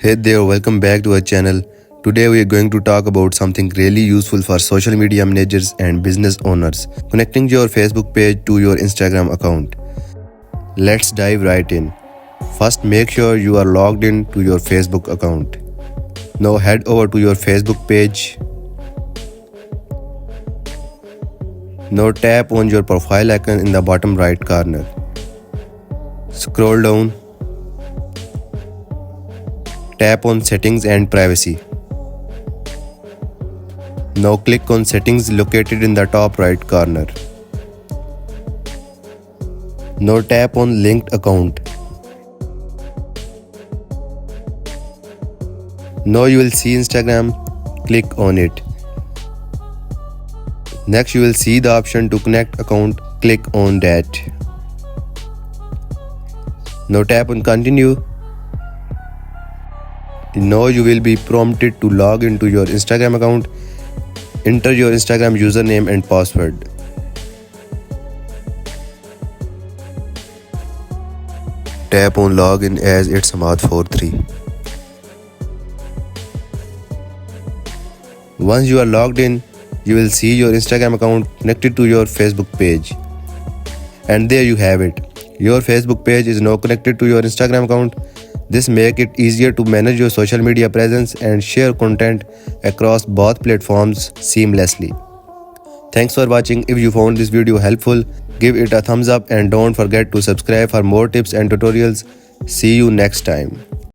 Hey there, welcome back to our channel. Today we are going to talk about something really useful for social media managers and business owners, connecting your Facebook page to your Instagram account. Let's dive right in. First, make sure you are logged in to your Facebook account. Now head over to your Facebook page. Now tap on your profile icon in the bottom right corner. Scroll down. Tap on Settings and Privacy. Now click on Settings located in the top right corner. Now tap on Linked Account. Now you will see Instagram. Click on it. Next you will see the option to connect account. Click on that. Now tap on Continue. Now you will be prompted to log into your Instagram account. Enter your Instagram username and password. Tap on login as it's Samad43. Once you are logged in, you will see your Instagram account connected to your Facebook page. And there you have it. Your Facebook page is now connected to your Instagram account. This makes it easier to manage your social media presence and share content across both platforms seamlessly. Thanks for watching. If you found this video helpful, give it a thumbs up and don't forget to subscribe for more tips and tutorials. See you next time.